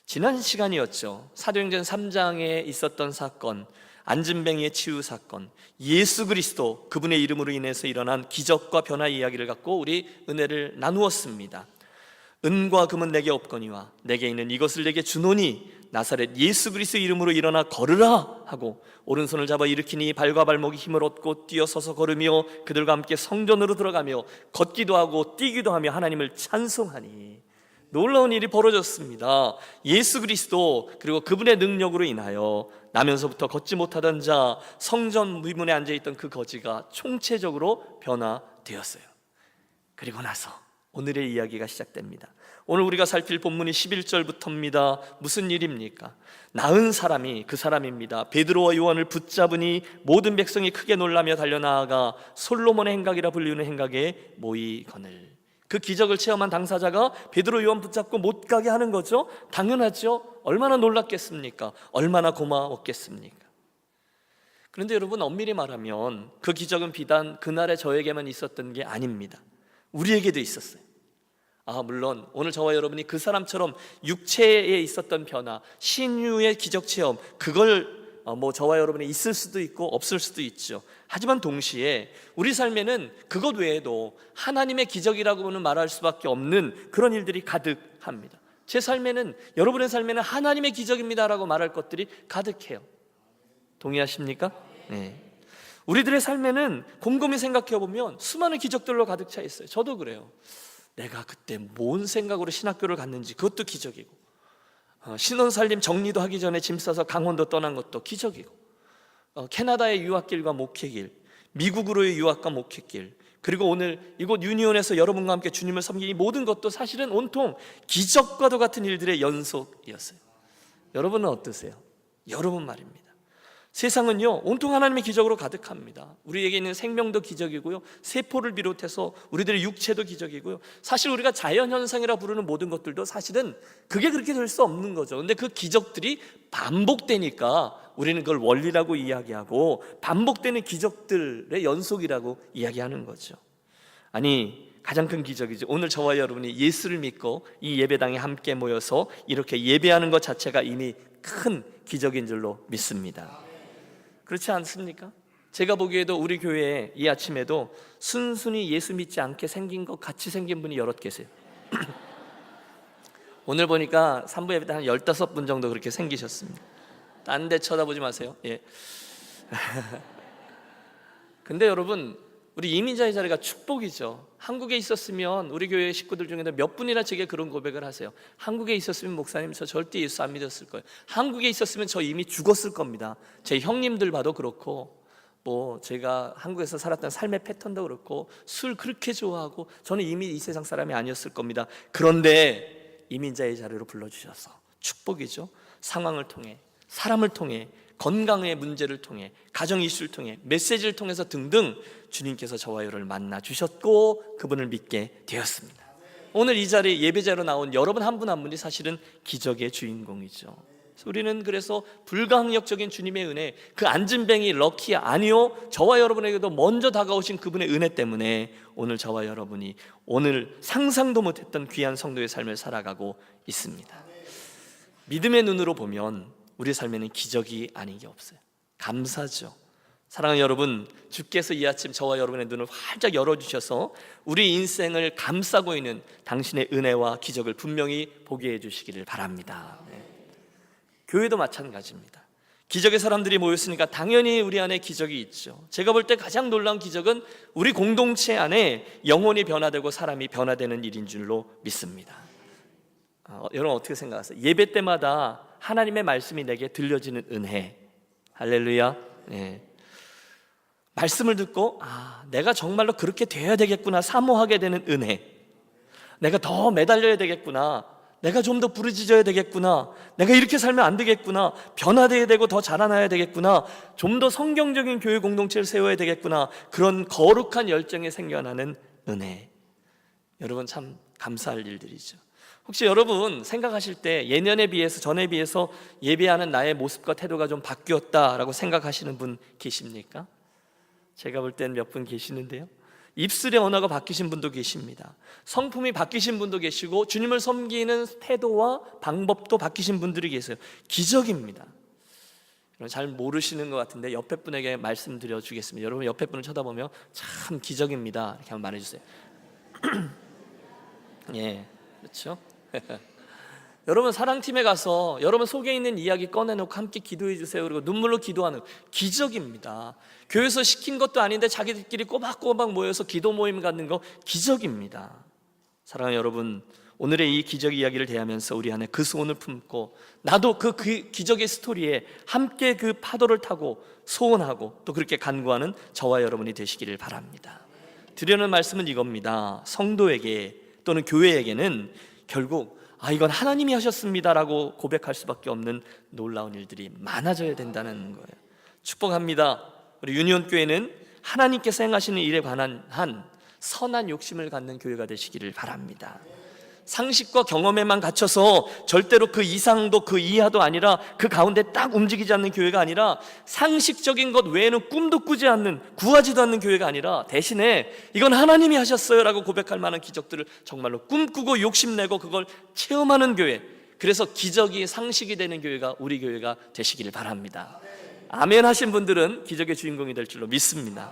지난 시간이었죠. 사도행전 3장에 있었던 사건, 안진뱅이의 치유 사건, 예수 그리스도 그분의 이름으로 인해서 일어난 기적과 변화 이야기를 갖고 우리 은혜를 나누었습니다. 은과 금은 내게 없거니와 내게 있는 이것을 내게 주노니 나사렛 예수 그리스도 이름으로 일어나 걸으라 하고 오른손을 잡아 일으키니 발과 발목이 힘을 얻고 뛰어서서 걸으며 그들과 함께 성전으로 들어가며 걷기도 하고 뛰기도 하며 하나님을 찬송하니 놀라운 일이 벌어졌습니다. 예수 그리스도 그리고 그분의 능력으로 인하여 나면서부터 걷지 못하던 자, 성전 미문에 앉아있던 그 거지가 총체적으로 변화되었어요. 그리고 나서 오늘의 이야기가 시작됩니다. 오늘 우리가 살필 본문이 11절부터입니다. 무슨 일입니까? 나은 사람이 그 사람입니다. 베드로와 요한을 붙잡으니 모든 백성이 크게 놀라며 달려나아가 솔로몬의 행각이라 불리는 행각에 모이거늘. 그 기적을 체험한 당사자가 베드로 요한 붙잡고 못 가게 하는 거죠. 당연하죠. 얼마나 놀랐겠습니까? 얼마나 고마웠겠습니까? 그런데 여러분, 엄밀히 말하면 그 기적은 비단 그날의 저에게만 있었던 게 아닙니다. 우리에게도 있었어요. 물론 오늘 저와 여러분이 그 사람처럼 육체에 있었던 변화, 신유의 기적 체험, 그걸 저와 여러분이 있을 수도 있고 없을 수도 있죠. 하지만 동시에 우리 삶에는 그것 외에도 하나님의 기적이라고는 말할 수밖에 없는 그런 일들이 가득합니다. 제 삶에는, 여러분의 삶에는 하나님의 기적입니다라고 말할 것들이 가득해요. 동의하십니까? 네. 우리들의 삶에는 곰곰이 생각해 보면 수많은 기적들로 가득 차 있어요. 저도 그래요. 내가 그때 뭔 생각으로 신학교를 갔는지 그것도 기적이고, 신혼살림 정리도 하기 전에 짐 싸서 강원도 떠난 것도 기적이고, 캐나다의 유학길과 목회길, 미국으로의 유학과 목회길, 그리고 오늘 이곳 유니온에서 여러분과 함께 주님을 섬기는 이 모든 것도 사실은 온통 기적과도 같은 일들의 연속이었어요. 여러분은 어떠세요? 여러분 말입니다. 세상은요 온통 하나님의 기적으로 가득합니다. 우리에게 있는 생명도 기적이고요, 세포를 비롯해서 우리들의 육체도 기적이고요, 사실 우리가 자연현상이라 부르는 모든 것들도 사실은 그게 그렇게 될 수 없는 거죠. 근데 그 기적들이 반복되니까 우리는 그걸 원리라고 이야기하고 반복되는 기적들의 연속이라고 이야기하는 거죠. 아니, 가장 큰 기적이죠. 오늘 저와 여러분이 예수를 믿고 이 예배당에 함께 모여서 이렇게 예배하는 것 자체가 이미 큰 기적인 줄로 믿습니다. 그렇지 않습니까? 제가 보기에도 우리 교회에 이 아침에도 순순히 예수 믿지 않게 생긴 것 같이 생긴 분이 여럿 계세요. 오늘 보니까 3부 예배 때 한 15분 정도 그렇게 생기셨습니다. 딴 데 쳐다보지 마세요. 예. 근데 여러분, 우리 이민자의 자리가 축복이죠. 한국에 있었으면 우리 교회 식구들 중에도 몇 분이나 제게 그런 고백을 하세요. 한국에 있었으면 목사님 저 절대 예수 안 믿었을 거예요. 한국에 있었으면 저 이미 죽었을 겁니다. 제 형님들 봐도 그렇고, 제가 한국에서 살았던 삶의 패턴도 그렇고, 술 그렇게 좋아하고 저는 이미 이 세상 사람이 아니었을 겁니다. 그런데 이민자의 자리로 불러주셔서 축복이죠. 상황을 통해, 사람을 통해, 건강의 문제를 통해, 가정 이슈를 통해, 메시지를 통해서 등등 주님께서 저와 여러분을 만나 주셨고 그분을 믿게 되었습니다. 오늘 이 자리에 예배자로 나온 여러분 한 분 한 분이 사실은 기적의 주인공이죠. 우리는 그래서 불가항력적인 주님의 은혜, 그 안진뱅이 럭키 아니요, 저와 여러분에게도 먼저 다가오신 그분의 은혜 때문에 오늘 저와 여러분이 오늘 상상도 못했던 귀한 성도의 삶을 살아가고 있습니다. 믿음의 눈으로 보면 우리 삶에는 기적이 아닌 게 없어요. 감사죠. 사랑하는 여러분, 주께서 이 아침 저와 여러분의 눈을 활짝 열어주셔서 우리 인생을 감싸고 있는 당신의 은혜와 기적을 분명히 보게 해주시기를 바랍니다. 네. 교회도 마찬가지입니다. 기적의 사람들이 모였으니까 당연히 우리 안에 기적이 있죠. 제가 볼 때 가장 놀라운 기적은 우리 공동체 안에 영혼이 변화되고 사람이 변화되는 일인 줄로 믿습니다. 여러분 어떻게 생각하세요? 예배 때마다 하나님의 말씀이 내게 들려지는 은혜, 할렐루야. 네. 말씀을 듣고 내가 정말로 그렇게 돼야 되겠구나 사모하게 되는 은혜, 내가 더 매달려야 되겠구나, 내가 좀 더 부르짖어야 되겠구나, 내가 이렇게 살면 안 되겠구나, 변화되어야 되고 더 자라나야 되겠구나, 좀 더 성경적인 교회 공동체를 세워야 되겠구나, 그런 거룩한 열정이 생겨나는 은혜. 여러분 참 감사할 일들이죠. 혹시 여러분 생각하실 때 예년에 비해서, 전에 비해서 예배하는 나의 모습과 태도가 좀 바뀌었다라고 생각하시는 분 계십니까? 제가 볼 때는 몇 분 계시는데요. 입술의 언어가 바뀌신 분도 계십니다. 성품이 바뀌신 분도 계시고 주님을 섬기는 태도와 방법도 바뀌신 분들이 계세요. 기적입니다. 잘 모르시는 것 같은데 옆에 분에게 말씀드려 주겠습니다. 여러분 옆에 분을 쳐다보며 참 기적입니다 이렇게 한번 말해주세요. 예, 그렇죠? 여러분 사랑팀에 가서 여러분 속에 있는 이야기 꺼내놓고 함께 기도해 주세요 그리고 눈물로 기도하는 기적입니다. 교회에서 시킨 것도 아닌데 자기들끼리 꼬박꼬박 모여서 기도 모임 갖는 거 기적입니다. 사랑하는 여러분, 오늘의 이 기적 이야기를 대하면서 우리 안에 그 소원을 품고 나도 그 기적의 스토리에 함께 그 파도를 타고 소원하고 또 그렇게 간구하는 저와 여러분이 되시기를 바랍니다. 드리는 말씀은 이겁니다. 성도에게 또는 교회에게는 결국 이건 하나님이 하셨습니다라고 고백할 수밖에 없는 놀라운 일들이 많아져야 된다는 거예요. 축복합니다. 우리 유니온교회는 하나님께서 행하시는 일에 관한 선한 욕심을 갖는 교회가 되시기를 바랍니다. 상식과 경험에만 갇혀서 절대로 그 이상도 그 이하도 아니라 그 가운데 딱 움직이지 않는 교회가 아니라 상식적인 것 외에는 꿈도 꾸지 않는, 구하지도 않는 교회가 아니라 대신에 이건 하나님이 하셨어요 라고 고백할 만한 기적들을 정말로 꿈꾸고 욕심내고 그걸 체험하는 교회, 그래서 기적이 상식이 되는 교회가 우리 교회가 되시기를 바랍니다. 아멘 하신 분들은 기적의 주인공이 될 줄로 믿습니다.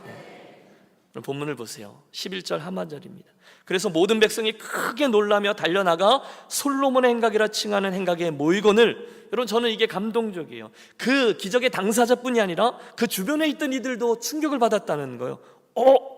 본문을 보세요. 11절 하반절입니다. 그래서 모든 백성이 크게 놀라며 달려나가 솔로몬의 행각이라 칭하는 행각에 모이거늘, 여러분 저는 이게 감동적이에요. 그 기적의 당사자뿐이 아니라 그 주변에 있던 이들도 충격을 받았다는 거예요.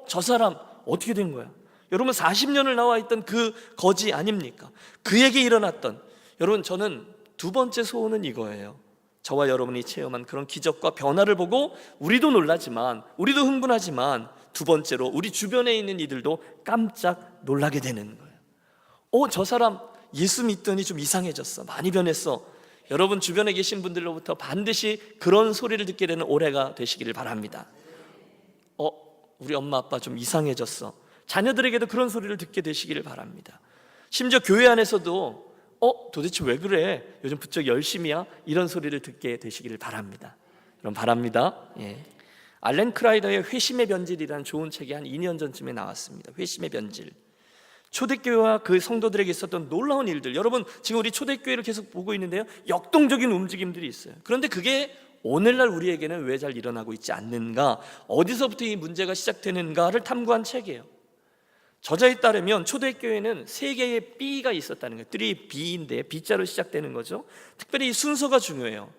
저 사람 어떻게 된 거야? 여러분 40년을 나와 있던 그 거지 아닙니까? 그에게 일어났던, 여러분 저는 두 번째 소원은 이거예요. 저와 여러분이 체험한 그런 기적과 변화를 보고 우리도 놀라지만, 우리도 흥분하지만 두 번째로 우리 주변에 있는 이들도 깜짝 놀라게 되는 거예요. 저 사람 예수 믿더니 좀 이상해졌어, 많이 변했어. 여러분 주변에 계신 분들로부터 반드시 그런 소리를 듣게 되는 올해가 되시기를 바랍니다. 우리 엄마 아빠 좀 이상해졌어. 자녀들에게도 그런 소리를 듣게 되시기를 바랍니다. 심지어 교회 안에서도 도대체 왜 그래? 요즘 부쩍 열심히야? 이런 소리를 듣게 되시기를 바랍니다. 그럼 바랍니다. 예. 알렌 크라이더의 회심의 변질이라는 좋은 책이 한 2년 전쯤에 나왔습니다. 회심의 변질. 초대교회와 그 성도들에게 있었던 놀라운 일들, 여러분 지금 우리 초대교회를 계속 보고 있는데요, 역동적인 움직임들이 있어요. 그런데 그게 오늘날 우리에게는 왜 잘 일어나고 있지 않는가, 어디서부터 이 문제가 시작되는가를 탐구한 책이에요. 저자에 따르면 초대교회는 세 개의 B가 있었다는 거예요. 3B인데 B자로 시작되는 거죠. 특별히 이 순서가 중요해요.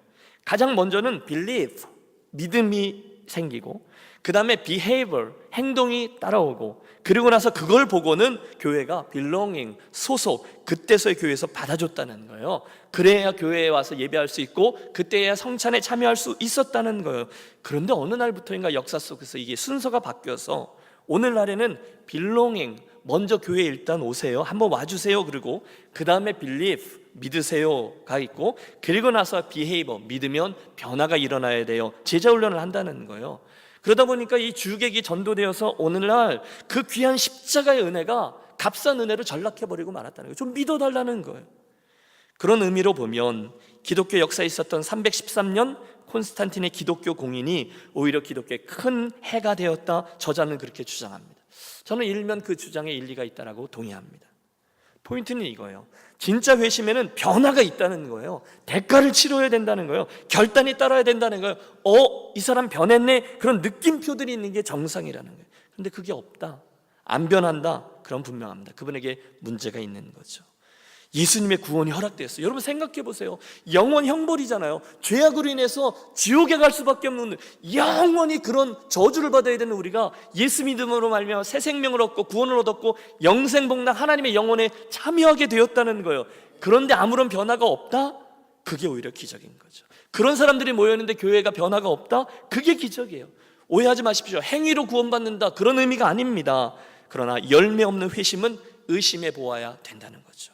가장 먼저는 believe, 믿음이 생기고, 그 다음에 behavior, 행동이 따라오고, 그리고 나서 그걸 보고는 교회가 belonging, 소속, 그때서야 교회에서 받아줬다는 거예요. 그래야 교회에 와서 예배할 수 있고 그때야 성찬에 참여할 수 있었다는 거예요. 그런데 어느 날부터인가 역사 속에서 이게 순서가 바뀌어서 오늘날에는 belonging, 먼저 교회에 일단 오세요, 한번 와주세요, 그리고 그 다음에 believe, 믿으세요가 있고, 그리고 나서 behavior, 믿으면 변화가 일어나야 돼요, 제자 훈련을 한다는 거예요. 그러다 보니까 이 주객이 전도되어서 오늘날 그 귀한 십자가의 은혜가 값싼 은혜로 전락해버리고 말았다는 거예요. 좀 믿어달라는 거예요. 그런 의미로 보면 기독교 역사에 있었던 313년 콘스탄틴의 기독교 공인이 오히려 기독교의 큰 해가 되었다, 저자는 그렇게 주장합니다. 저는 일면 그 주장에 일리가 있다고 동의합니다. 포인트는 이거예요. 진짜 회심에는 변화가 있다는 거예요. 대가를 치러야 된다는 거예요. 결단이 따라야 된다는 거예요. 이 사람 변했네, 그런 느낌표들이 있는 게 정상이라는 거예요. 그런데 그게 없다, 안 변한다, 그럼 분명합니다. 그분에게 문제가 있는 거죠. 예수님의 구원이 허락되었어요. 여러분 생각해 보세요. 영원 형벌이잖아요. 죄악으로 인해서 지옥에 갈 수밖에 없는, 영원히 그런 저주를 받아야 되는 우리가 예수 믿음으로 말미암아 새 생명을 얻고 구원을 얻었고 영생복락 하나님의 영혼에 참여하게 되었다는 거예요. 그런데 아무런 변화가 없다? 그게 오히려 기적인 거죠. 그런 사람들이 모였는데 교회가 변화가 없다? 그게 기적이에요. 오해하지 마십시오. 행위로 구원받는다, 그런 의미가 아닙니다. 그러나 열매 없는 회심은 의심해 보아야 된다는 거죠.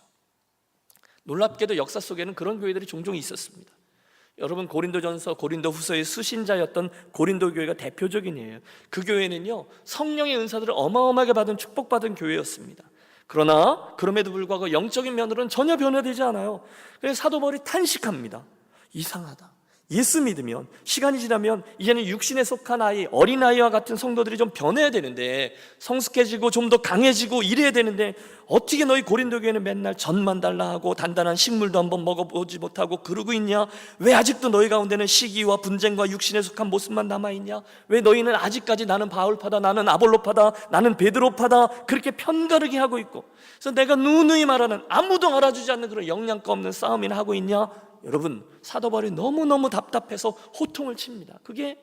놀랍게도 역사 속에는 그런 교회들이 종종 있었습니다. 여러분 고린도전서, 고린도후서의 수신자였던 고린도 교회가 대표적인 예예요. 그 교회는요, 성령의 은사들을 어마어마하게 받은 축복받은 교회였습니다. 그러나 그럼에도 불구하고 영적인 면으로는 전혀 변화되지 않아요. 그래서 사도 바울이 탄식합니다. 이상하다, 예수 믿으면 시간이 지나면 이제는 육신에 속한 아이, 어린아이와 같은 성도들이 좀 변해야 되는데, 성숙해지고 좀 더 강해지고 이래야 되는데, 어떻게 너희 고린도 교회는 맨날 전만 달라 하고 단단한 식물도 한번 먹어보지 못하고 그러고 있냐? 왜 아직도 너희 가운데는 시기와 분쟁과 육신에 속한 모습만 남아있냐? 왜 너희는 아직까지 나는 바울파다, 나는 아볼로파다, 나는 베드로파다, 그렇게 편가르게 하고 있고, 그래서 내가 누누이 말하는 아무도 알아주지 않는 그런 영양가 없는 싸움이나 하고 있냐? 여러분, 사도 바울이 너무너무 답답해서 호통을 칩니다. 그게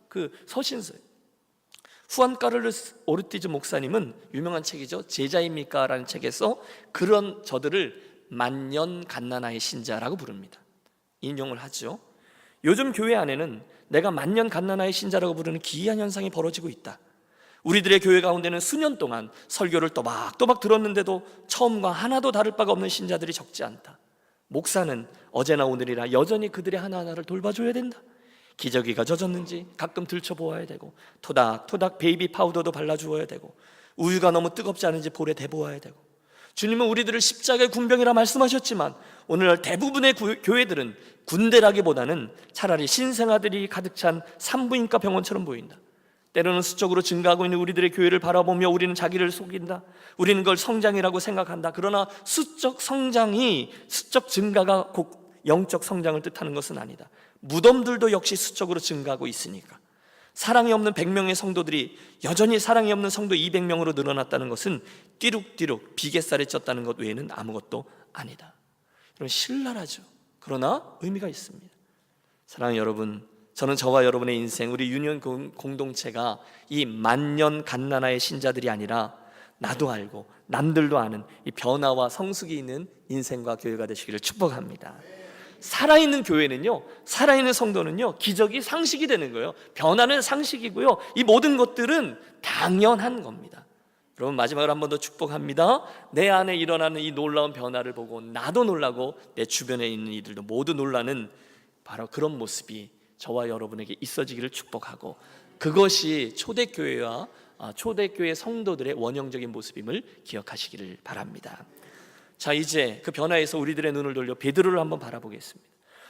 그 서신서예요. 후안 까를로스 오르티즈 목사님은 유명한 책이죠, 제자입니까? 라는 책에서 그런 저들을 만년 갓나나의 신자라고 부릅니다. 인용을 하죠. 요즘 교회 안에는 내가 만년 갓나나의 신자라고 부르는 기이한 현상이 벌어지고 있다. 우리들의 교회 가운데는 수년 동안 설교를 또박또박 들었는데도 처음과 하나도 다를 바가 없는 신자들이 적지 않다. 목사는 어제나 오늘이라 여전히 그들의 하나하나를 돌봐줘야 된다. 기저귀가 젖었는지 가끔 들춰보아야 되고, 토닥토닥 베이비 파우더도 발라주어야 되고, 우유가 너무 뜨겁지 않은지 볼에 대보아야 되고. 주님은 우리들을 십자가의 군병이라 말씀하셨지만 오늘날 대부분의 교회들은 군대라기보다는 차라리 신생아들이 가득 찬 산부인과 병원처럼 보인다. 때로는 수적으로 증가하고 있는 우리들의 교회를 바라보며 우리는 자기를 속인다. 우리는 그걸 성장이라고 생각한다. 그러나 수적 증가가 곧 영적 성장을 뜻하는 것은 아니다. 무덤들도 역시 수적으로 증가하고 있으니까. 사랑이 없는 100명의 성도들이 여전히 사랑이 없는 성도 200명으로 늘어났다는 것은 띠룩띠룩 비갯살에 쪘다는 것 외에는 아무것도 아니다. 이런 신랄하죠. 그러나 의미가 있습니다. 사랑하는 여러분, 저는 저와 여러분의 인생, 우리 유니온 공동체가 이 만년 갓나나의 신자들이 아니라 나도 알고 남들도 아는 이 변화와 성숙이 있는 인생과 교회가 되시기를 축복합니다. 살아있는 교회는요, 살아있는 성도는요, 기적이 상식이 되는 거예요. 변화는 상식이고요, 이 모든 것들은 당연한 겁니다. 여러분, 마지막으로 한 번 더 축복합니다. 내 안에 일어나는 이 놀라운 변화를 보고 나도 놀라고 내 주변에 있는 이들도 모두 놀라는 바로 그런 모습이 저와 여러분에게 있어지기를 축복하고, 그것이 초대교회와 초대교회 성도들의 원형적인 모습임을 기억하시기를 바랍니다. 자, 이제 그 변화에서 우리들의 눈을 돌려 베드로를 한번 바라보겠습니다.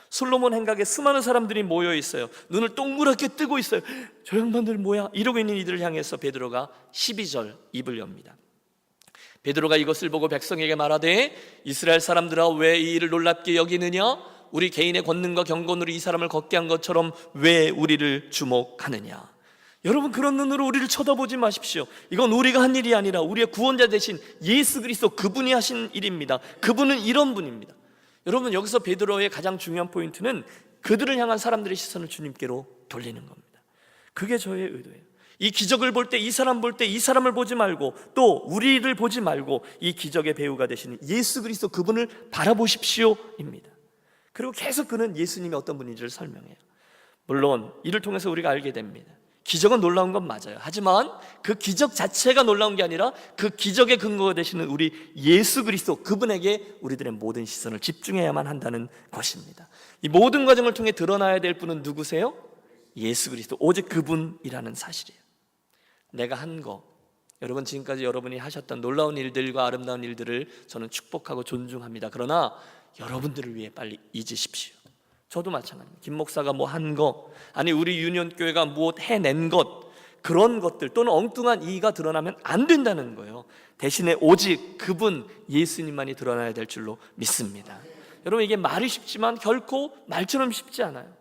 솔로몬 행각에 수많은 사람들이 모여 있어요. 눈을 동그랗게 뜨고 있어요. 저 양반들 뭐야? 이러고 있는 이들을 향해서 베드로가 12절 입을 엽니다. 베드로가 이것을 보고 백성에게 말하되, 이스라엘 사람들아, 왜 이 일을 놀랍게 여기느냐? 우리 개인의 권능과 경건으로 이 사람을 걷게 한 것처럼 왜 우리를 주목하느냐? 여러분, 그런 눈으로 우리를 쳐다보지 마십시오. 이건 우리가 한 일이 아니라 우리의 구원자 되신 예수 그리스도, 그분이 하신 일입니다. 그분은 이런 분입니다. 여러분, 여기서 베드로의 가장 중요한 포인트는 그들을 향한 사람들의 시선을 주님께로 돌리는 겁니다. 그게 저의 의도예요. 이 기적을 볼 때, 이 사람 볼 때 이 사람을 보지 말고, 또 우리를 보지 말고 이 기적의 배우가 되시는 예수 그리스도, 그분을 바라보십시오입니다. 그리고 계속 그는 예수님이 어떤 분인지를 설명해요. 물론 이를 통해서 우리가 알게 됩니다. 기적은 놀라운 건 맞아요. 하지만 그 기적 자체가 놀라운 게 아니라 그 기적의 근거가 되시는 우리 예수 그리스도, 그분에게 우리들의 모든 시선을 집중해야만 한다는 것입니다. 이 모든 과정을 통해 드러나야 될 분은 누구세요? 예수 그리스도, 오직 그분이라는 사실이에요. 내가 한 거, 여러분, 지금까지 여러분이 하셨던 놀라운 일들과 아름다운 일들을 저는 축복하고 존중합니다. 그러나 여러분들을 위해 빨리 잊으십시오. 저도 마찬가지입니다. 김 목사가 뭐 한 거, 아니 우리 유니온 교회가 무엇 해낸 것, 그런 것들 또는 엉뚱한 이의가 드러나면 안 된다는 거예요. 대신에 오직 그분 예수님만이 드러나야 될 줄로 믿습니다. 여러분, 이게 말이 쉽지만 결코 말처럼 쉽지 않아요.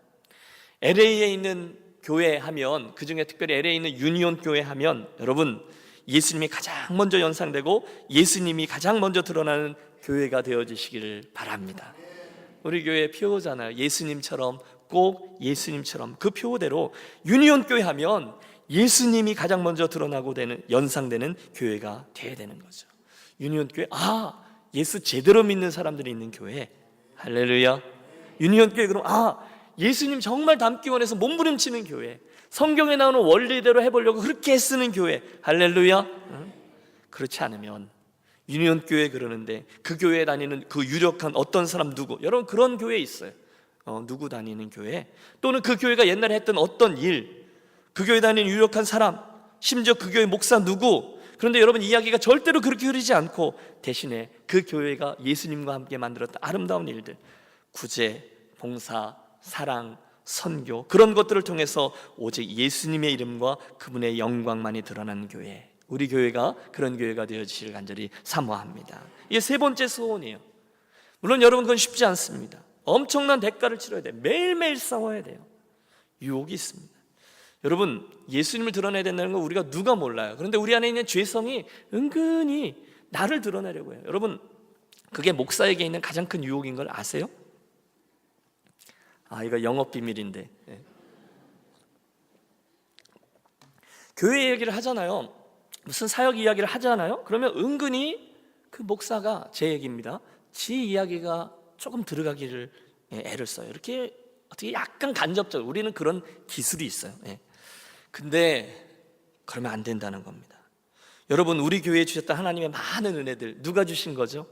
LA에 있는 교회 하면, 그 중에 특별히 LA에 있는 유니온 교회 하면, 여러분, 예수님이 가장 먼저 연상되고 예수님이 가장 먼저 드러나는 교회가 되어지시기를 바랍니다. 우리 교회 표어잖아요. 예수님처럼, 꼭 예수님처럼. 그 표어대로 유니온 교회 하면 예수님이 가장 먼저 드러나고 되는, 연상되는 교회가 되어야 되는 거죠. 유니온 교회, 예수 제대로 믿는 사람들이 있는 교회. 할렐루야. 유니온 교회, 그럼 예수님 정말 닮기 원해서 몸부림치는 교회, 성경에 나오는 원리대로 해보려고 그렇게 애쓰는 교회. 할렐루야. 그렇지 않으면 유니온 교회 그러는데 그 교회에 다니는 그 유력한 어떤 사람 누구, 여러분 그런 교회 있어요. 누구 다니는 교회, 또는 그 교회가 옛날에 했던 어떤 일, 그 교회 다니는 유력한 사람, 심지어 그 교회 목사 누구. 그런데 여러분, 이야기가 절대로 그렇게 흐르지 않고 대신에 그 교회가 예수님과 함께 만들었던 아름다운 일들, 구제, 봉사, 사랑, 선교, 그런 것들을 통해서 오직 예수님의 이름과 그분의 영광만이 드러나는 교회, 우리 교회가 그런 교회가 되어지기를 간절히 사모합니다. 이게 세 번째 소원이에요. 물론 여러분 그건 쉽지 않습니다. 엄청난 대가를 치러야 돼요. 매일매일 싸워야 돼요. 유혹이 있습니다. 여러분, 예수님을 드러내야 된다는 건 우리가 누가 몰라요. 그런데 우리 안에 있는 죄성이 은근히 나를 드러내려고 해요. 여러분, 그게 목사에게 있는 가장 큰 유혹인 걸 아세요? 이거 영업 비밀인데, 네. 교회 얘기를 하잖아요. 무슨 사역 이야기를 하잖아요. 그러면 은근히 그 목사가, 제 얘기입니다, 지 이야기가 조금 들어가기를 애를 써요. 이렇게 어떻게 약간 간접적으로. 우리는 그런 기술이 있어요. 근데 그러면 안 된다는 겁니다. 여러분, 우리 교회에 주셨던 하나님의 많은 은혜들 누가 주신 거죠?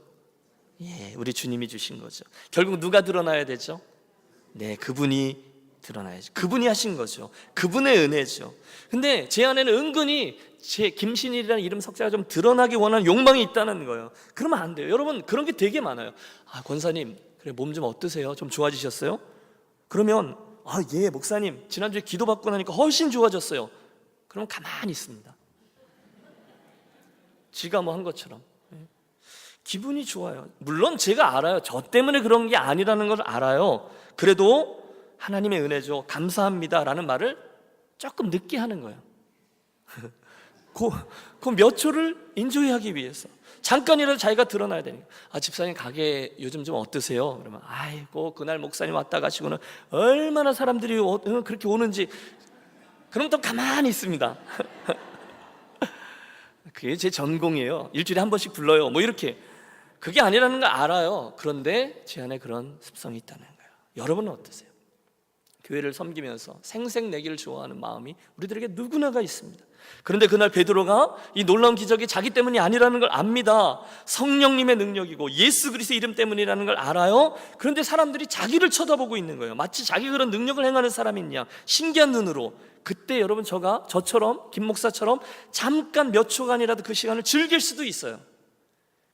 우리 주님이 주신 거죠. 결국 누가 드러나야 되죠? 네, 그분이 드러나야죠. 그분이 하신 거죠. 그분의 은혜죠. 근데 제 안에는 은근히 제 김신일이라는 이름 석자가 좀 드러나기 원하는 욕망이 있다는 거예요. 그러면 안 돼요. 여러분, 그런 게 되게 많아요. 권사님, 그래, 몸 좀 어떠세요? 좀 좋아지셨어요? 그러면 예, 목사님, 지난주에 기도받고 나니까 훨씬 좋아졌어요. 그럼 가만히 있습니다. 지가 뭐 한 것처럼. 기분이 좋아요. 물론 제가 알아요. 저 때문에 그런 게 아니라는 걸 알아요. 그래도 하나님의 은혜죠, 감사합니다라는 말을 조금 늦게 하는 거예요. 그 몇 초를 인조이하기 위해서 잠깐이라도 자기가 드러나야 되니까. 집사님 가게 요즘 좀 어떠세요? 그러면 아이고, 그날 목사님 왔다 가시고는 얼마나 사람들이 그렇게 오는지. 그럼 또 가만히 있습니다. 그게 제 전공이에요. 일주일에 한 번씩 불러요, 뭐 이렇게. 그게 아니라는 걸 알아요. 그런데 제 안에 그런 습성이 있다는 거예요. 여러분은 어떠세요? 교회를 섬기면서 생색내기를 좋아하는 마음이 우리들에게 누구나가 있습니다. 그런데 그날 베드로가 이 놀라운 기적이 자기 때문이 아니라는 걸 압니다. 성령님의 능력이고 예수 그리스도의 이름 때문이라는 걸 알아요. 그런데 사람들이 자기를 쳐다보고 있는 거예요. 마치 자기 그런 능력을 행하는 사람이냐, 신기한 눈으로. 그때 여러분, 저처럼, 김 목사처럼 잠깐 몇 초간이라도 그 시간을 즐길 수도 있어요.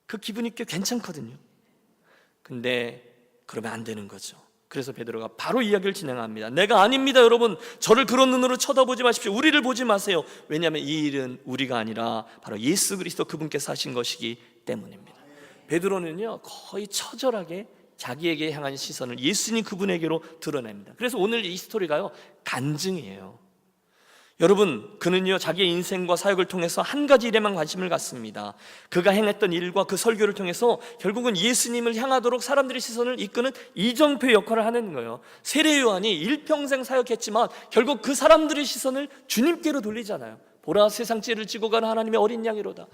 그 기분이 꽤 괜찮거든요. 근데 그러면 안 되는 거죠. 그래서 베드로가 바로 이야기를 진행합니다. 내가 아닙니다, 여러분. 저를 그런 눈으로 쳐다보지 마십시오. 우리를 보지 마세요. 왜냐하면 이 일은 우리가 아니라 바로 예수 그리스도 그분께서 하신 것이기 때문입니다. 베드로는요, 거의 처절하게 자기에게 향한 시선을 예수님 그분에게로 드러냅니다. 그래서 오늘 이 스토리가요, 간증이에요. 여러분, 그는요, 자기의 인생과 사역을 통해서 한 가지 일에만 관심을 갖습니다. 그가 행했던 일과 그 설교를 통해서 결국은 예수님을 향하도록 사람들의 시선을 이끄는 이정표 역할을 하는 거예요. 세례 요한이 일평생 사역했지만 결국 그 사람들의 시선을 주님께로 돌리잖아요. 보라, 세상 죄를 지고 가는 하나님의 어린 양이로다.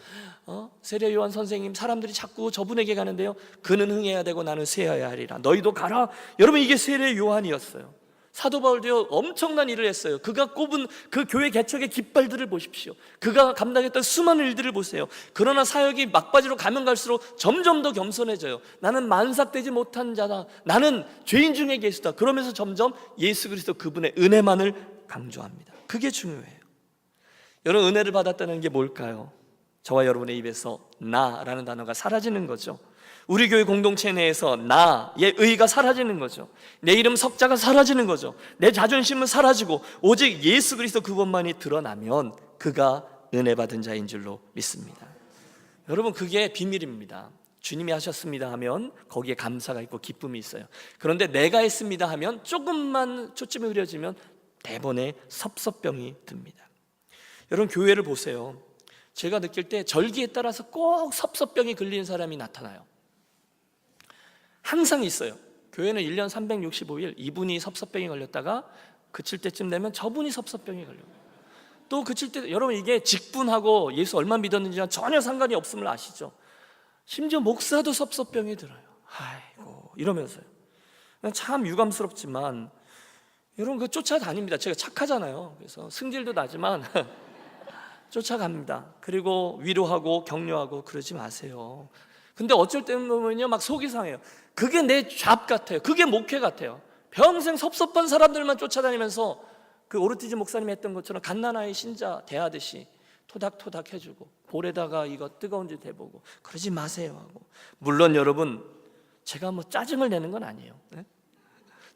세례 요한 선생님, 사람들이 자꾸 저분에게 가는데요, 그는 흥해야 되고 나는 쇠해야 하리라. 너희도 가라. 여러분, 이게 세례 요한이었어요. 사도 바울도요, 엄청난 일을 했어요. 그가 꼽은 그 교회 개척의 깃발들을 보십시오. 그가 감당했던 수많은 일들을 보세요. 그러나 사역이 막바지로 가면 갈수록 점점 더 겸손해져요. 나는 만삭되지 못한 자다, 나는 죄인 중에 계시다. 그러면서 점점 예수 그리스도 그분의 은혜만을 강조합니다. 그게 중요해요. 여러분, 은혜를 받았다는 게 뭘까요? 저와 여러분의 입에서 나라는 단어가 사라지는 거죠. 우리 교회 공동체 내에서 나의 의의가 사라지는 거죠. 내 이름 석자가 사라지는 거죠. 내 자존심은 사라지고 오직 예수 그리스도 그것만이 드러나면 그가 은혜 받은 자인 줄로 믿습니다. 여러분, 그게 비밀입니다. 주님이 하셨습니다 하면 거기에 감사가 있고 기쁨이 있어요. 그런데 내가 했습니다 하면 조금만 초점이 흐려지면 대번에 섭섭병이 듭니다. 여러분, 교회를 보세요. 제가 느낄 때 절기에 따라서 꼭 섭섭병이 걸리는 사람이 나타나요. 항상 있어요. 교회는 1년 365일 이분이 섭섭병이 걸렸다가 그칠 때쯤 되면 저분이 섭섭병이 걸려요. 또 그칠 때, 여러분, 이게 직분하고 예수 얼마 믿었는지랑 전혀 상관이 없음을 아시죠? 심지어 목사도 섭섭병이 들어요. 아이고, 이러면서요. 참 유감스럽지만 여러분, 그거 쫓아다닙니다. 제가 착하잖아요. 그래서 승질도 나지만 쫓아갑니다. 그리고 위로하고 격려하고 그러지 마세요. 근데 어쩔 때는 보면요, 막 속이 상해요. 그게 내 잡 같아요. 그게 목회 같아요. 평생 섭섭한 사람들만 쫓아다니면서 그 오르티즈 목사님이 했던 것처럼 갓난아이 신자 대하듯이 토닥토닥 해주고 볼에다가 이거 뜨거운지 대보고 그러지 마세요 하고. 물론 여러분, 제가 뭐 짜증을 내는 건 아니에요. 네?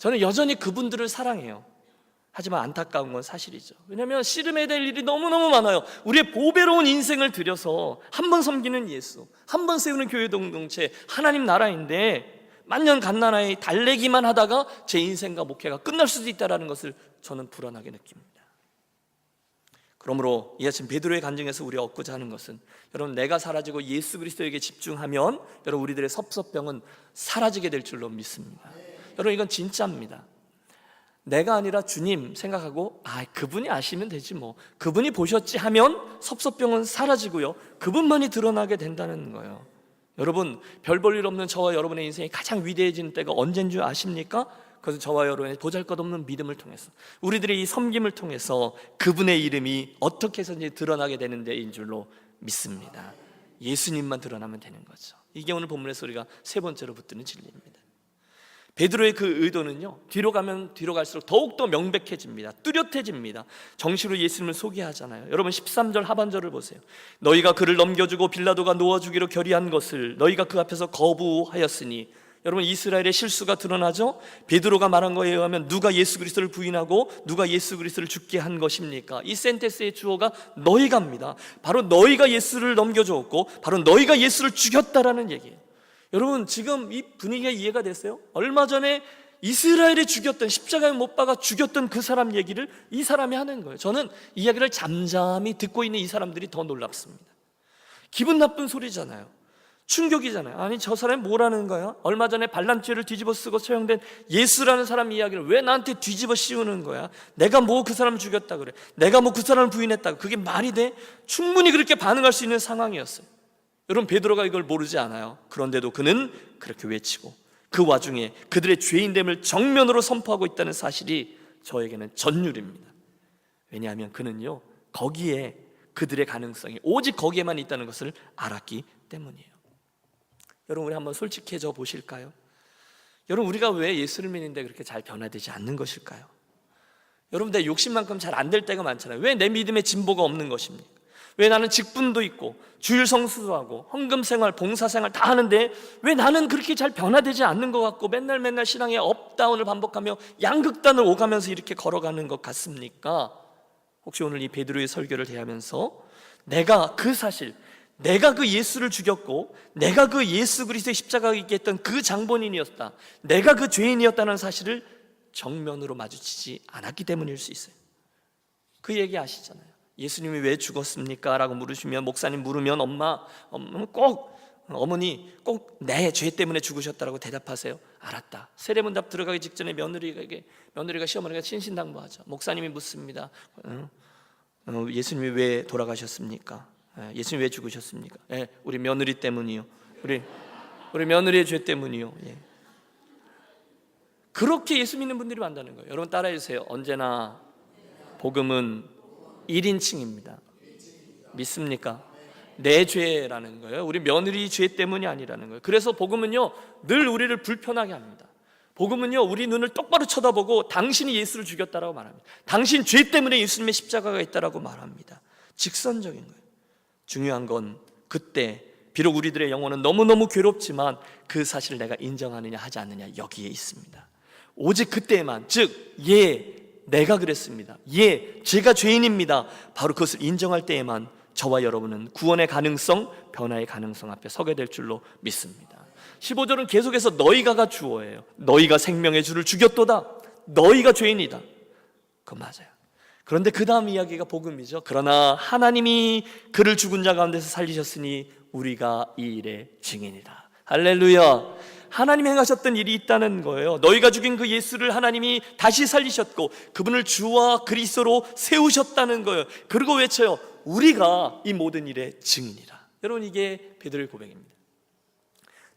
저는 여전히 그분들을 사랑해요. 하지만 안타까운 건 사실이죠. 왜냐하면 씨름해야 될 일이 너무너무 많아요. 우리의 보배로운 인생을 들여서 한 번 섬기는 예수, 한 번 세우는 교회 공동체, 하나님 나라인데 만년 갓난아이 달래기만 하다가 제 인생과 목회가 끝날 수도 있다는 것을 저는 불안하게 느낍니다. 그러므로 이 아침 베드로의 간증에서 우리가 얻고자 하는 것은, 여러분, 내가 사라지고 예수 그리스도에게 집중하면 여러분 우리들의 섭섭병은 사라지게 될 줄로 믿습니다. 여러분, 이건 진짜입니다. 내가 아니라 주님 생각하고 그분이 아시면 되지 뭐, 그분이 보셨지 하면 섭섭병은 사라지고요, 그분만이 드러나게 된다는 거예요. 여러분, 별 볼 일 없는 저와 여러분의 인생이 가장 위대해지는 때가 언제인 줄 아십니까? 그것은 저와 여러분의 보잘것없는 믿음을 통해서, 우리들의 이 섬김을 통해서 그분의 이름이 어떻게 해서든지 드러나게 되는 데인 줄로 믿습니다. 예수님만 드러나면 되는 거죠. 이게 오늘 본문에서 우리가 세 번째로 붙드는 진리입니다. 베드로의 그 의도는요, 뒤로 가면 뒤로 갈수록 더욱더 명백해집니다. 뚜렷해집니다. 정시로 예수님을 소개하잖아요. 여러분 13절 하반절을 보세요. 너희가 그를 넘겨주고 빌라도가 놓아주기로 결의한 것을 너희가 그 앞에서 거부하였으니, 여러분 이스라엘의 실수가 드러나죠. 베드로가 말한 거에 의하면 누가 예수 그리스도를 부인하고 누가 예수 그리스도를 죽게 한 것입니까? 이 센텐스의 주어가 너희가입니다. 바로 너희가 예수를 넘겨주었고 바로 너희가 예수를 죽였다라는 얘기예요. 여러분, 지금 이 분위기가 이해가 됐어요? 얼마 전에 이스라엘이 죽였던, 십자가에 못 박아 죽였던 그 사람 얘기를 이 사람이 하는 거예요. 저는 이 이야기를 잠잠히 듣고 있는 이 사람들이 더 놀랍습니다. 기분 나쁜 소리잖아요. 충격이잖아요. 아니, 저 사람이 뭐라는 거야? 얼마 전에 반란죄를 뒤집어 쓰고 처형된 예수라는 사람 이야기를 왜 나한테 뒤집어 씌우는 거야? 내가 뭐 그 사람 죽였다 그래? 내가 뭐 그 사람을 부인했다, 그게 말이 돼? 충분히 그렇게 반응할 수 있는 상황이었어요. 여러분, 베드로가 이걸 모르지 않아요. 그런데도 그는 그렇게 외치고 그 와중에 그들의 죄인됨을 정면으로 선포하고 있다는 사실이 저에게는 전율입니다. 왜냐하면 그는요, 거기에 그들의 가능성이 오직 거기에만 있다는 것을 알았기 때문이에요. 여러분, 우리 한번 솔직해져 보실까요? 여러분, 우리가 왜 예수를 믿는데 그렇게 잘 변화되지 않는 것일까요? 여러분, 내 욕심만큼 잘 안 될 때가 많잖아요. 왜 내 믿음에 진보가 없는 것입니까? 왜 나는 직분도 있고 주일 성수도 하고 헌금생활, 봉사생활 다 하는데 왜 나는 그렇게 잘 변화되지 않는 것 같고 맨날 신앙의 업다운을 반복하며 양극단을 오가면서 이렇게 걸어가는 것 같습니까? 혹시 오늘 이 베드로의 설교를 대하면서 내가 그 사실, 내가 그 예수를 죽였고 내가 그 예수 그리스도의 십자가에 있게 했던 그 장본인이었다, 내가 그 죄인이었다는 사실을 정면으로 마주치지 않았기 때문일 수 있어요. 그 얘기 아시잖아요. 예수님이 왜 죽었습니까? 라고 물으시면, 목사님 물으면 어머니 꼭 내 죄 때문에 죽으셨다라고 대답하세요. 알았다. 세례문답 들어가기 직전에 며느리가 시어머니가 신신당부하죠. 목사님이 묻습니다. 예수님이 왜 돌아가셨습니까? 예수님이 왜 죽으셨습니까? 우리 며느리 때문이요. 우리 며느리의 죄 때문이요. 그렇게 예수 믿는 분들이 많다는 거예요. 여러분 따라해 주세요. 언제나 복음은 1인칭입니다. 믿습니까? 내 죄라는 거예요. 우리 며느리 죄 때문이 아니라는 거예요. 그래서 복음은요, 늘 우리를 불편하게 합니다. 복음은요, 우리 눈을 똑바로 쳐다보고 당신이 예수를 죽였다라고 말합니다. 당신 죄 때문에 예수님의 십자가가 있다라고 말합니다. 직선적인 거예요. 중요한 건 그때 비록 우리들의 영혼은 너무너무 괴롭지만 그 사실을 내가 인정하느냐 하지 않느냐 여기에 있습니다. 오직 그때만, 즉 내가 그랬습니다, 제가 죄인입니다, 바로 그것을 인정할 때에만 저와 여러분은 구원의 가능성, 변화의 가능성 앞에 서게 될 줄로 믿습니다. 15절은 계속해서 너희가가 주어예요. 너희가 생명의 주를 죽였도다. 너희가 죄인이다. 그건 맞아요. 그런데 그 다음 이야기가 복음이죠. 그러나 하나님이 그를 죽은 자 가운데서 살리셨으니 우리가 이 일의 증인이다. 할렐루야. 하나님이 행하셨던 일이 있다는 거예요. 너희가 죽인 그 예수를 하나님이 다시 살리셨고 그분을 주와 그리스도로 세우셨다는 거예요. 그리고 외쳐요. 우리가 이 모든 일의 증인이라. 여러분, 이게 베드로의 고백입니다.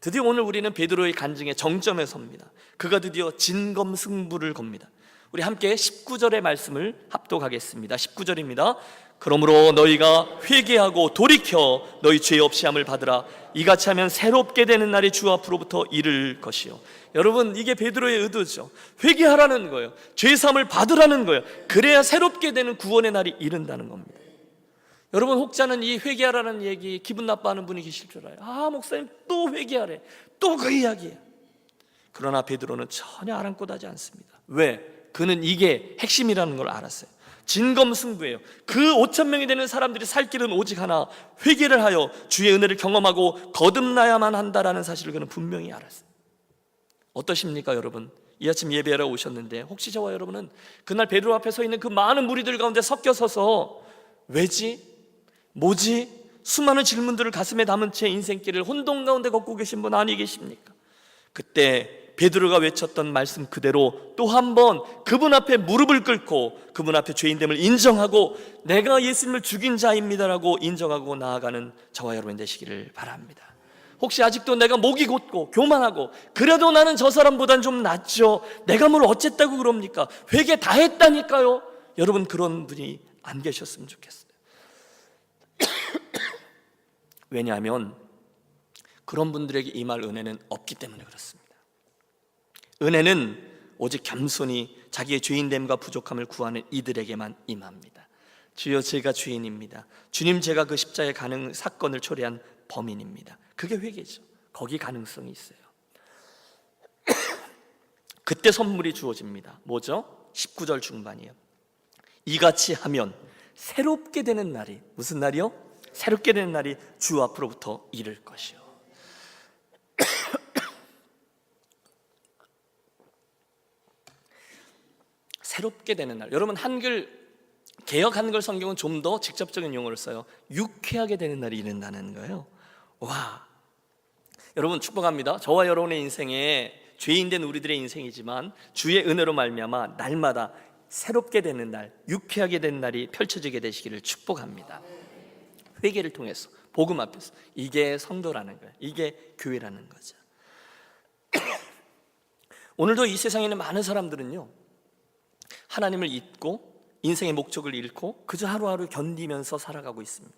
드디어 오늘 우리는 베드로의 간증의 정점에 섭니다. 그가 드디어 진검승부를 겁니다. 우리 함께 19절의 말씀을 합독하겠습니다. 19절입니다. 그러므로 너희가 회개하고 돌이켜 너희 죄 없이 함을 받으라. 이같이 하면 새롭게 되는 날이 주 앞으로부터 이를 것이요. 여러분, 이게 베드로의 의도죠. 회개하라는 거예요. 죄 사함을 받으라는 거예요. 그래야 새롭게 되는 구원의 날이 이른다는 겁니다. 여러분, 혹자는 이 회개하라는 얘기 기분 나빠하는 분이 계실 줄 알아요. 목사님 또 회개하래, 또 그 이야기예요. 그러나 베드로는 전혀 아랑곳하지 않습니다. 왜? 그는 이게 핵심이라는 걸 알았어요. 진검승부예요. 그 5천 명이 되는 사람들이 살 길은 오직 하나, 회개를 하여 주의 은혜를 경험하고 거듭나야만 한다라는 사실을 그는 분명히 알았어요. 어떠십니까 여러분? 이 아침 예배하러 오셨는데 혹시 저와 여러분은 그날 베드로 앞에 서 있는 그 많은 무리들 가운데 섞여 서서 왜지? 뭐지? 수많은 질문들을 가슴에 담은 채 인생길을 혼돈 가운데 걷고 계신 분 아니 계십니까? 그때 베드로가 외쳤던 말씀 그대로 또 한 번 그분 앞에 무릎을 꿇고 그분 앞에 죄인됨을 인정하고 내가 예수님을 죽인 자입니다라고 인정하고 나아가는 저와 여러분 되시기를 바랍니다. 혹시 아직도 내가 목이 곧고 교만하고 그래도 나는 저 사람보단 좀 낫죠, 내가 뭘 어쨌다고 그럽니까, 회개 다 했다니까요, 여러분 그런 분이 안 계셨으면 좋겠어요. 왜냐하면 그런 분들에게 임할 은혜는 없기 때문에 그렇습니다. 은혜는 오직 겸손히 자기의 죄인됨과 부족함을 구하는 이들에게만 임합니다. 주여 제가 죄인입니다. 주님 제가 그 십자가의 사건을 초래한 범인입니다. 그게 회개죠. 거기 가능성이 있어요. 그때 선물이 주어집니다. 뭐죠? 19절 중반이에요. 이같이 하면 새롭게 되는 날이, 무슨 날이요? 새롭게 되는 날이 주 앞으로부터 이를 것이요. 새롭게 되는 날. 여러분 개역 한글 성경은 좀 더 직접적인 용어를 써요. 유쾌하게 되는 날이 이른다는 거예요. 와, 여러분 축복합니다. 저와 여러분의 인생에 죄인된 우리들의 인생이지만 주의 은혜로 말미암아 날마다 새롭게 되는 날, 유쾌하게 되는 날이 펼쳐지게 되시기를 축복합니다. 회개를 통해서, 복음 앞에서. 이게 성도라는 거예요. 이게 교회라는 거죠. 오늘도 이 세상에 있는 많은 사람들은요, 하나님을 잊고 인생의 목적을 잃고 그저 하루하루 견디면서 살아가고 있습니다.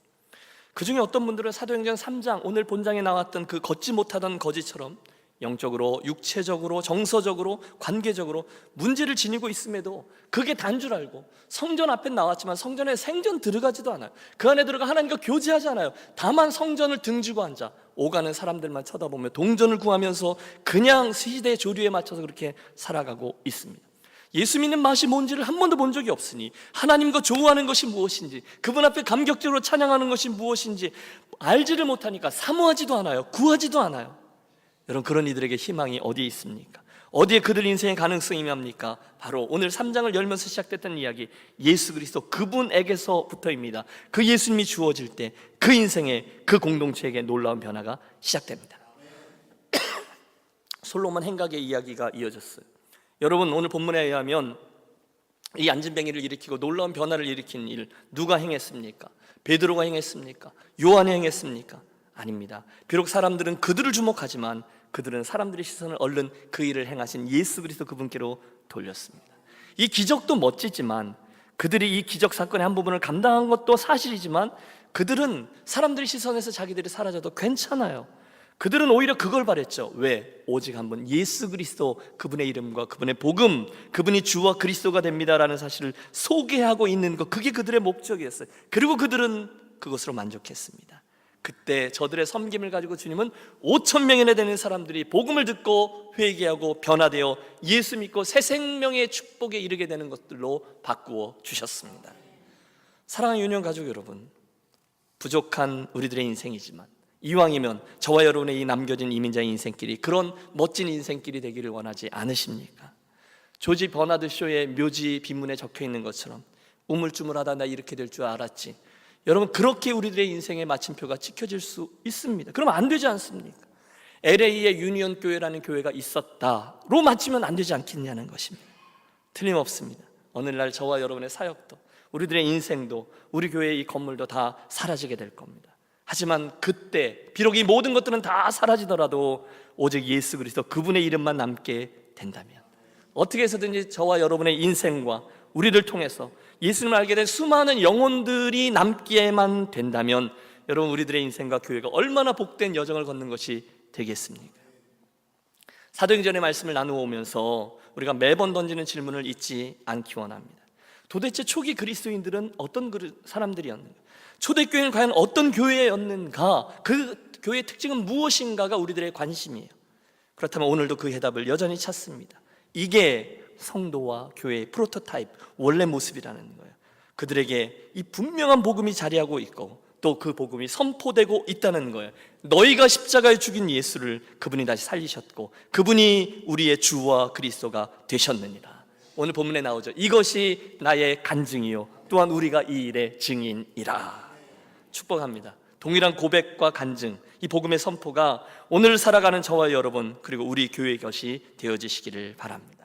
그 중에 어떤 분들은 사도행전 3장 오늘 본장에 나왔던 그 걷지 못하던 거지처럼 영적으로, 육체적으로, 정서적으로, 관계적으로 문제를 지니고 있음에도 그게 단 줄 알고 성전 앞에 나왔지만 성전에 생전 들어가지도 않아요. 그 안에 들어가 하나님과 교제하지 않아요. 다만 성전을 등지고 앉아 오가는 사람들만 쳐다보며 동전을 구하면서 그냥 시대의 조류에 맞춰서 그렇게 살아가고 있습니다. 예수 믿는 맛이 뭔지를 한 번도 본 적이 없으니, 하나님과 좋아하는 것이 무엇인지, 그분 앞에 감격적으로 찬양하는 것이 무엇인지 알지를 못하니까 사모하지도 않아요. 구하지도 않아요. 여러분 그런 이들에게 희망이 어디에 있습니까? 어디에 그들 인생의 가능성이 있습니까? 바로 오늘 3장을 열면서 시작됐던 이야기, 예수 그리스도 그분에게서부터입니다. 그 예수님이 주어질 때 그 인생에, 그 공동체에게 놀라운 변화가 시작됩니다. 솔로몬 행각의 이야기가 이어졌어요. 여러분 오늘 본문에 의하면 이 안진뱅이를 일으키고 놀라운 변화를 일으킨 일 누가 행했습니까? 베드로가 행했습니까? 요한이 행했습니까? 아닙니다. 비록 사람들은 그들을 주목하지만 그들은 사람들의 시선을 얼른 그 일을 행하신 예수 그리스도 그분께로 돌렸습니다. 이 기적도 멋지지만 그들이 이 기적 사건의 한 부분을 감당한 것도 사실이지만 그들은 사람들의 시선에서 자기들이 사라져도 괜찮아요. 그들은 오히려 그걸 바랬죠. 왜? 오직 한 분 예수 그리스도, 그분의 이름과 그분의 복음, 그분이 주와 그리스도가 됩니다라는 사실을 소개하고 있는 것, 그게 그들의 목적이었어요. 그리고 그들은 그것으로 만족했습니다. 그때 저들의 섬김을 가지고 주님은 5천 명이나 되는 사람들이 복음을 듣고 회개하고 변화되어 예수 믿고 새 생명의 축복에 이르게 되는 것들로 바꾸어 주셨습니다. 사랑하는 유년 가족 여러분, 부족한 우리들의 인생이지만 이왕이면 저와 여러분의 이 남겨진 이민자의 인생길이 그런 멋진 인생길이 되기를 원하지 않으십니까? 조지 버나드 쇼의 묘지 빈문에 적혀 있는 것처럼 우물쭈물하다 나 이렇게 될 줄 알았지. 여러분 그렇게 우리들의 인생의 마침표가 찍혀질 수 있습니다. 그러면 안 되지 않습니까? LA에 유니온 교회라는 교회가 있었다로 마치면 안 되지 않겠냐는 것입니다. 틀림없습니다. 오늘날 저와 여러분의 사역도, 우리들의 인생도, 우리 교회의 이 건물도 다 사라지게 될 겁니다. 하지만 그때 비록 이 모든 것들은 다 사라지더라도 오직 예수 그리스도 그분의 이름만 남게 된다면, 어떻게 해서든지 저와 여러분의 인생과 우리를 통해서 예수님을 알게 된 수많은 영혼들이 남기에만 된다면 여러분 우리들의 인생과 교회가 얼마나 복된 여정을 걷는 것이 되겠습니까? 사도행전의 말씀을 나누어 오면서 우리가 매번 던지는 질문을 잊지 않기 원합니다. 도대체 초기 그리스도인들은 어떤 사람들이었는가? 초대교회는 과연 어떤 교회였는가? 그 교회의 특징은 무엇인가가 우리들의 관심이에요. 그렇다면 오늘도 그 해답을 여전히 찾습니다. 이게 성도와 교회의 프로토타입, 원래 모습이라는 거예요. 그들에게 이 분명한 복음이 자리하고 있고 또 그 복음이 선포되고 있다는 거예요. 너희가 십자가에 죽인 예수를 그분이 다시 살리셨고 그분이 우리의 주와 그리스도가 되셨느니라. 오늘 본문에 나오죠. 이것이 나의 간증이요 또한 우리가 이 일의 증인이라. 축복합니다. 동일한 고백과 간증, 이 복음의 선포가 오늘 살아가는 저와 여러분 그리고 우리 교회의 것이 되어지시기를 바랍니다.